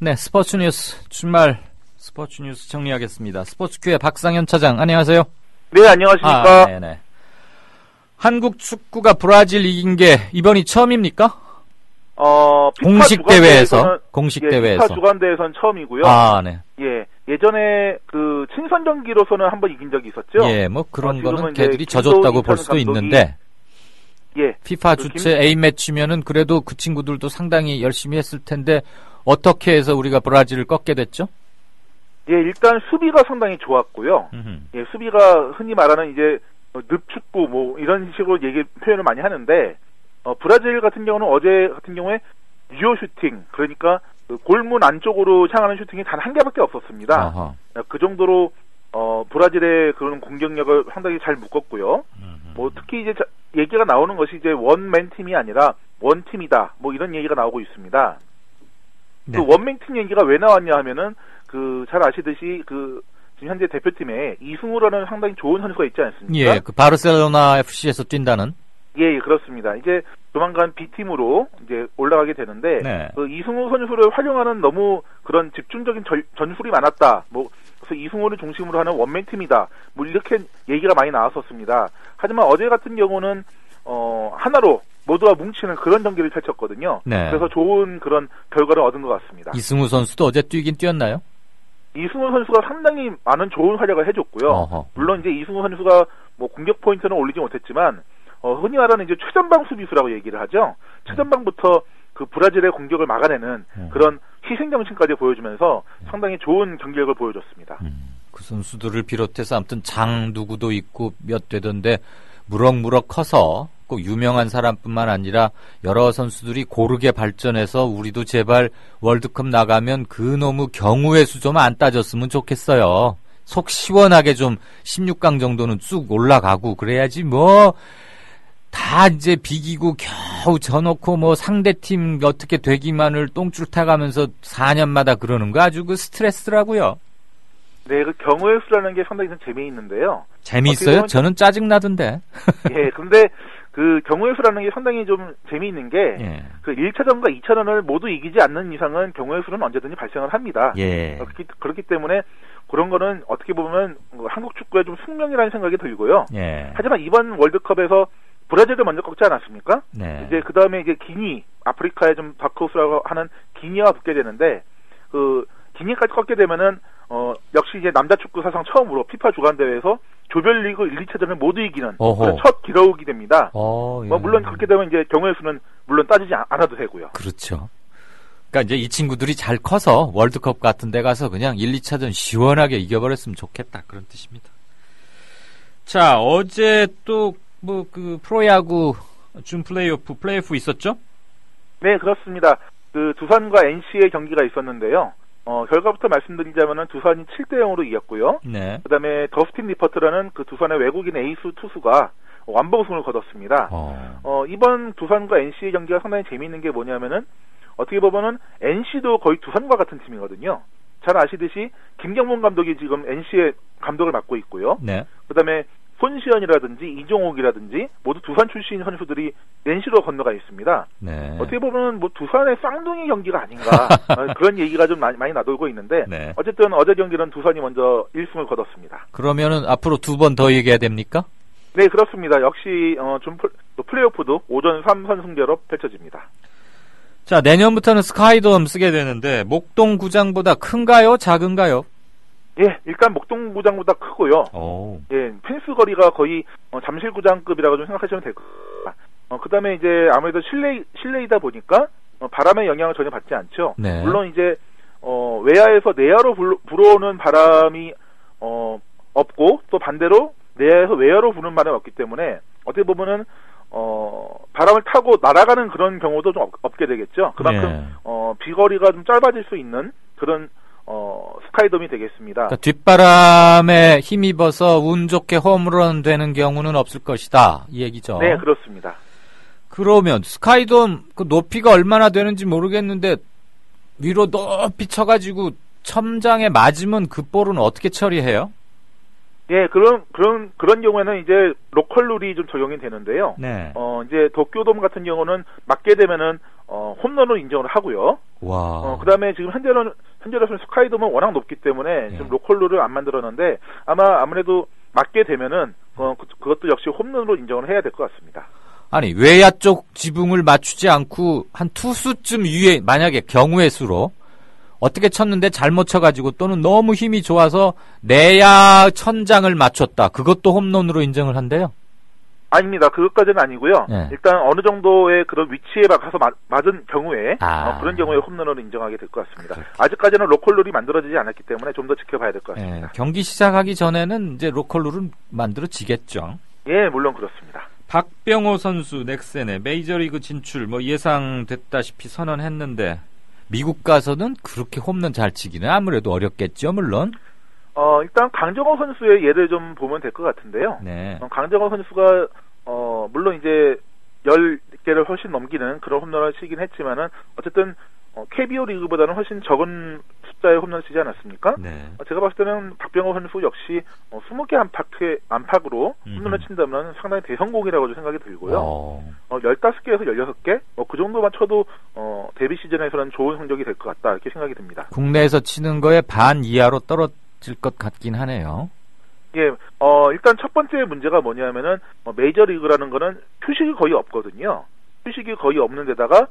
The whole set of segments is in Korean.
네, 스포츠 뉴스 주말 스포츠 뉴스 정리하겠습니다. 스포츠큐의 박상현 차장, 안녕하세요. 네, 안녕하십니까. 네네. 한국 축구가 브라질 이긴 게 이번이 처음입니까? 공식 대회에서. 피파 주간대회에선 처음이고요. 네. 예, 예전에 그 친선 경기로서는 한번 이긴 적이 있었죠. 예, 뭐 그런 거는 걔들이 져줬다고 볼 수도 있는데. 예. 피파 주최 A 매치면은 그래도 그 친구들도 상당히 열심히 했을 텐데 어떻게 해서 우리가 브라질을 꺾게 됐죠? 예, 일단 수비가 상당히 좋았고요. 예, 수비가 흔히 말하는 이제 늪축구 뭐 이런 식으로 표현을 많이 하는데 브라질 같은 경우는 어제 같은 경우에 유효 슈팅, 그러니까 그 골문 안쪽으로 향하는 슈팅이 단 한 개밖에 없었습니다. 아하. 그 정도로 브라질의 그런 공격력을 상당히 잘 묶었고요. 뭐 특히 이제 얘기가 나오는 것이 이제 원맨 팀이 아니라 원팀이다, 뭐 이런 얘기가 나오고 있습니다. 네. 그 원맨 팀 얘기가 왜 나왔냐 하면은 그 잘 아시듯이 그 지금 현재 대표팀에 이승우라는 상당히 좋은 선수가 있지 않습니까? 예, 그 바르셀로나 FC에서 뛴다는. 예, 그렇습니다. 이제 조만간 B팀으로 이제 올라가게 되는데, 네. 그 이승우 선수를 활용하는 너무 그런 집중적인 전술이 많았다. 뭐, 그래서 이승우를 중심으로 하는 원맨 팀이다. 뭐, 이렇게 얘기가 많이 나왔었습니다. 하지만 어제 같은 경우는, 하나로 모두가 뭉치는 그런 경기를 펼쳤거든요. 네. 그래서 좋은 그런 결과를 얻은 것 같습니다. 이승우 선수도 어제 뛰긴 뛰었나요? 이승우 선수가 상당히 많은 좋은 활약을 해줬고요. 어허. 물론 이제 이승우 선수가 뭐 공격 포인트는 올리지 못했지만, 흔히 말하는 이제 최전방 수비수라고 얘기를 하죠. 최전방부터 그 브라질의 공격을 막아내는 그런 희생정신까지 보여주면서 상당히 좋은 경기력을 보여줬습니다. 그 선수들을 비롯해서 아무튼 장 누구도 있고 몇 되던데 무럭무럭 커서 꼭 유명한 사람뿐만 아니라 여러 선수들이 고르게 발전해서 우리도 제발 월드컵 나가면 그놈의 경우의 수 좀 안 따졌으면 좋겠어요. 속 시원하게 좀 16강 정도는 쭉 올라가고 그래야지 뭐 다 이제 비기고 겨우 져놓고 뭐 상대팀 어떻게 되기만을 똥줄 타가면서 4년마다 그러는 거 아주 그 스트레스라고요. 네, 그 경우의 수라는 게 상당히 좀 재미있는데요. 재미있어요? 저는 짜증나던데. 예, 근데 그 경우의 수라는 게 상당히 좀 재미있는 게, 예. 그 1차전과 2차전을 모두 이기지 않는 이상은 경우의 수는 언제든지 발생을 합니다. 예. 그렇기 때문에 그런 거는 어떻게 보면 한국 축구의 좀 숙명이라는 생각이 들고요. 예. 하지만 이번 월드컵에서 브라질을 먼저 꺾지 않았습니까? 네. 이제 그 다음에 이제 기니, 아프리카의 좀 다크호스라고 하는 기니와 붙게 되는데, 그 기니까지 꺾게 되면은 역시 이제 남자 축구 사상 처음으로 피파 주간 대회에서 조별리그 1, 2차전을 모두 이기는 그런 첫 기록이 됩니다. 예. 뭐 물론 그렇게 되면 이제 경우의 수는 물론 따지지 않아도 되고요. 그렇죠. 그러니까 이제 이 친구들이 잘 커서 월드컵 같은 데 가서 그냥 1, 2차전 시원하게 이겨버렸으면 좋겠다, 그런 뜻입니다. 자, 어제 또 뭐 그 프로야구 준 플레이오프 있었죠? 네, 그렇습니다. 그 두산과 NC의 경기가 있었는데요. 결과부터 말씀드리자면은 두산이 7대0으로 이겼고요. 네. 그다음에 더스틴 리퍼트라는 그 두산의 외국인 에이스 투수가 완봉승을 거뒀습니다. 이번 두산과 NC의 경기가 상당히 재미있는 게 뭐냐면은 어떻게 보면은 NC도 거의 두산과 같은 팀이거든요. 잘 아시듯이 김경문 감독이 지금 NC의 감독을 맡고 있고요. 네. 그다음에 손시현이라든지 이종옥이라든지 모두 두산 출신 선수들이 NC로 건너가 있습니다. 네. 어떻게 보면 뭐 두산의 쌍둥이 경기가 아닌가 그런 얘기가 좀 많이 나돌고 있는데, 네. 어쨌든 어제 경기는 두산이 먼저 1승을 거뒀습니다. 그러면은 앞으로 2번 더 얘기해야 됩니까? 네, 그렇습니다. 역시 좀 플레이오프도 오전 3선승제로 펼쳐집니다. 자, 내년부터는 스카이돔 쓰게 되는데 목동 구장보다 큰가요? 작은가요? 예, 일단 목동구장보다 크고요. 오. 예, 펜스 거리가 거의 잠실구장급이라고 좀 생각하시면 될 겁니다. 그 다음에 이제 아무래도 실내이다 보니까 바람의 영향을 전혀 받지 않죠. 네. 물론 이제 외야에서 내야로 불어오는 바람이 없고, 또 반대로 내야에서 외야로 부는 바람이 없기 때문에 어떻게 보면은 바람을 타고 날아가는 그런 경우도 좀 없게 되겠죠. 그만큼 네. 비거리가 좀 짧아질 수 있는 그런 스카이돔이 되겠습니다. 그러니까 뒷바람에 힘입어서 운 좋게 홈런 되는 경우는 없을 것이다, 이 얘기죠. 네, 그렇습니다. 그러면 스카이돔 그 높이가 얼마나 되는지 모르겠는데 위로 높이 쳐가지고 첨장에 맞으면 그 볼은 어떻게 처리해요? 예, 그런 경우에는 이제 로컬 룰이 좀 적용이 되는데요. 네. 이제 도쿄돔 같은 경우는 맞게 되면은 홈런으로 인정을 하고요. 와. 그다음에 지금 현재로서는 스카이돔은 워낙 높기 때문에 지금 로컬 룰을 안 만들었는데 아무래도 맞게 되면은 그것도 역시 홈런으로 인정을 해야 될 것 같습니다. 아니, 외야 쪽 지붕을 맞추지 않고 한 투수쯤 위에 만약에 경우의 수로 어떻게 쳤는데 잘못 쳐가지고 또는 너무 힘이 좋아서 내야 천장을 맞췄다. 그것도 홈런으로 인정을 한대요? 아닙니다. 그것까지는 아니고요. 네. 일단 어느 정도의 그런 위치에 가서 맞은 경우에 그런 경우에 홈런으로 인정하게 될 것 같습니다. 아직까지는 로컬 룰이 만들어지지 않았기 때문에 좀 더 지켜봐야 될 것 같습니다. 네. 경기 시작하기 전에는 이제 로컬 룰은 만들어지겠죠? 예, 물론 그렇습니다. 박병호 선수 넥센의 메이저리그 진출 예상됐다시피 선언했는데 미국 가서는 그렇게 홈런 잘 치기는 아무래도 어렵겠죠, 물론. 일단 강정호 선수의 예를 좀 보면 될 것 같은데요. 네. 강정호 선수가 물론 이제 10개를 훨씬 넘기는 그런 홈런을 치긴 했지만은 어쨌든 KBO 리그보다는 훨씬 적은 숫자의 홈런을 치지 않았습니까? 네. 제가 봤을 때는 박병호 선수 역시 20개 안팎으로 홈런을 친다면 상당히 대성공이라고 생각이 들고요. 15개에서 16개? 그 정도만 쳐도 데뷔 시즌에서는 좋은 성적이 될 것 같다 이렇게 생각이 듭니다. 국내에서 치는 거에 반 이하로 떨어질 것 같긴 하네요. 예, 일단 첫 번째 문제가 뭐냐면은 메이저리그라는 거는 휴식이 거의 없거든요. 휴식이 거의 없는 데다가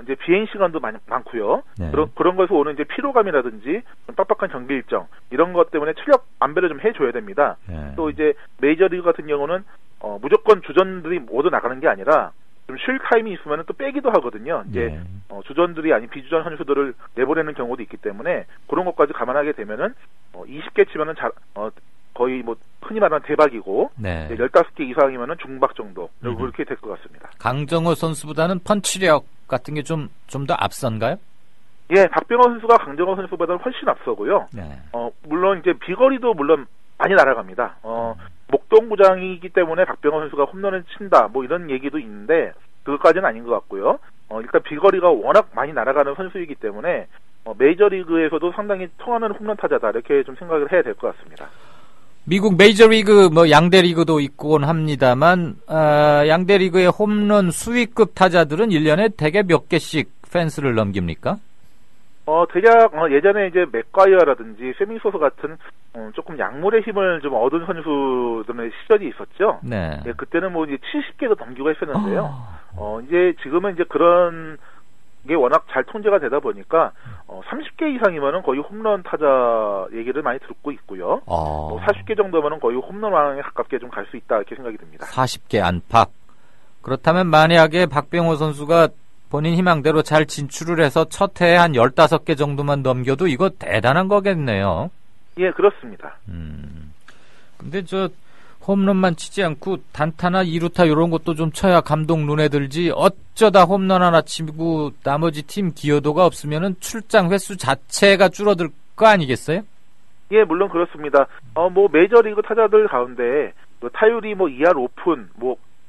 이제 비행 시간도 많고요. 네. 그런 것에서 오는 이제 피로감이라든지 빡빡한 경기 일정 이런 것 때문에 체력 안배를 좀 해줘야 됩니다. 네. 또 이제 메이저리그 같은 경우는 무조건 주전들이 모두 나가는 게 아니라 좀 쉴 타임이 있으면 또 빼기도 하거든요. 이제 네. 주전들이 아닌 비주전 선수들을 내보내는 경우도 있기 때문에 그런 것까지 감안하게 되면은 20개 치면은 거의 뭐 흔히 말하는 대박이고 네. 15개 이상이면은 중박 정도 그렇게 될 것 같습니다. 강정호 선수보다는 펀치력 같은 게 좀 더 앞선가요? 예, 박병호 선수가 강정호 선수보다는 훨씬 앞서고요. 네. 물론 이제 비거리도 물론 많이 날아갑니다. 목동구장이기 때문에 박병호 선수가 홈런을 친다 뭐 이런 얘기도 있는데 그것까지는 아닌 것 같고요. 일단 비거리가 워낙 많이 날아가는 선수이기 때문에 메이저리그에서도 상당히 통하는 홈런 타자다 이렇게 좀 생각을 해야 될 것 같습니다. 미국 메이저리그 양대 리그도 있곤 합니다만 양대 리그의 홈런 수위급 타자들은 1년에 대개 몇 개씩 펜스를 넘깁니까? 대략 예전에 이제 맥과이어라든지 세밍소서 같은 조금 약물의 힘을 좀 얻은 선수들의 시절이 있었죠. 네. 예, 그때는 뭐 이제 70개도 넘기고 했었는데요. 이제 지금은 이제 그런 게 워낙 잘 통제가 되다 보니까 30개 이상이면은 거의 홈런 타자 얘기를 많이 듣고 있고요. 40개 정도면은 거의 홈런왕에 가깝게 좀 갈 수 있다 이렇게 생각이 듭니다. 40개 안팎. 그렇다면 만약에 박병호 선수가 본인 희망대로 잘 진출을 해서 첫 해에 한 15개 정도만 넘겨도 이거 대단한 거겠네요. 예, 그렇습니다. 근데 홈런만 치지 않고 단타나 2루타 이런 것도 좀 쳐야 감독 눈에 들지 어쩌다 홈런 하나 치고 나머지 팀 기여도가 없으면은 출장 횟수 자체가 줄어들 거 아니겠어요? 예, 물론 그렇습니다. 메이저리그 타자들 가운데 타율이 2할 오픈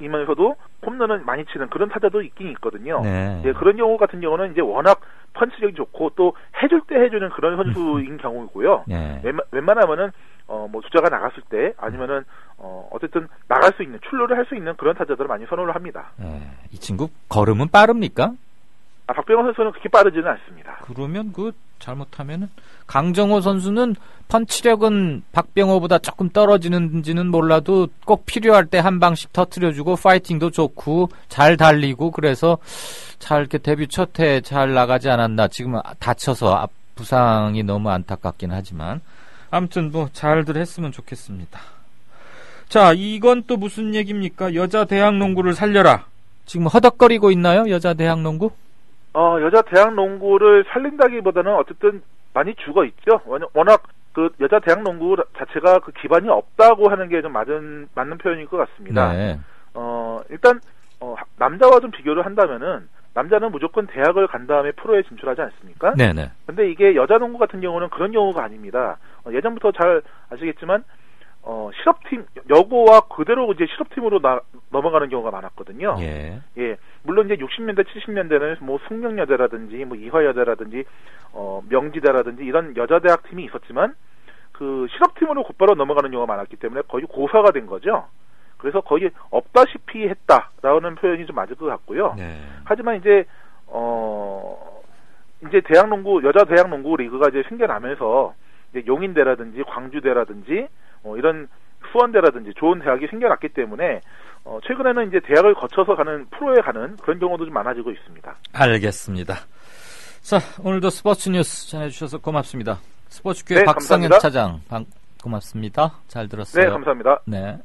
이면서도 홈런은 많이 치는 그런 타자도 있긴 있거든요. 네. 예, 그런 경우 같은 경우는 이제 워낙 펀치력이 좋고 또 해줄 때 해주는 그런 선수인 경우이고요. 네. 웬만하면은 주자가 나갔을 때 아니면은 어쨌든 나갈 수 있는 출루를 할 수 있는 그런 타자들을 많이 선호를 합니다. 네. 이 친구 걸음은 빠릅니까? 박병호 선수는 그렇게 빠르지는 않습니다. 그러면 잘못하면은 강정호 선수는 펀치력은 박병호보다 조금 떨어지는지는 몰라도 꼭 필요할 때 한 방씩 터트려주고 파이팅도 좋고 잘 달리고 그래서 잘 이렇게 데뷔 첫 해 잘 나가지 않았나. 지금 다쳐서 부상이 너무 안타깝긴 하지만 아무튼 잘들 했으면 좋겠습니다. 자, 이건 또 무슨 얘기입니까? 여자 대학 농구를 살려라. 지금 허덕거리고 있나요? 여자 대학 농구? 여자 대학 농구를 살린다기보다는 어쨌든 많이 죽어 있죠. 워낙 그 여자 대학 농구 자체가 그 기반이 없다고 하는 게 좀 맞는 표현일 것 같습니다. 네. 일단 남자와 좀 비교를 한다면은 남자는 무조건 대학을 간 다음에 프로에 진출하지 않습니까? 네네. 근데 이게 여자 농구 같은 경우는 그런 경우가 아닙니다. 예전부터 잘 아시겠지만 실업팀 여고와 그대로 이제 실업팀으로 넘어가는 경우가 많았거든요. 예. 예. 물론 이제 60년대, 70년대는 숙명여대라든지 이화여대라든지 명지대라든지 이런 여자 대학 팀이 있었지만 그 실업팀으로 곧바로 넘어가는 경우가 많았기 때문에 거의 고사가 된 거죠. 그래서 거의 없다시피 했다라는 표현이 좀 맞을 것 같고요. 네. 하지만 이제 이제 여자 대학농구 리그가 이제 생겨나면서 이제 용인대라든지 광주대라든지 이런 수원대라든지 좋은 대학이 생겨났기 때문에 최근에는 이제 대학을 거쳐서 가는 프로에 가는 그런 경우도 좀 많아지고 있습니다. 알겠습니다. 자, 오늘도 스포츠 뉴스 전해주셔서 고맙습니다. 스포츠교회 네, 박상현 감사합니다. 차장 고맙습니다. 잘 들었어요. 네, 감사합니다. 네.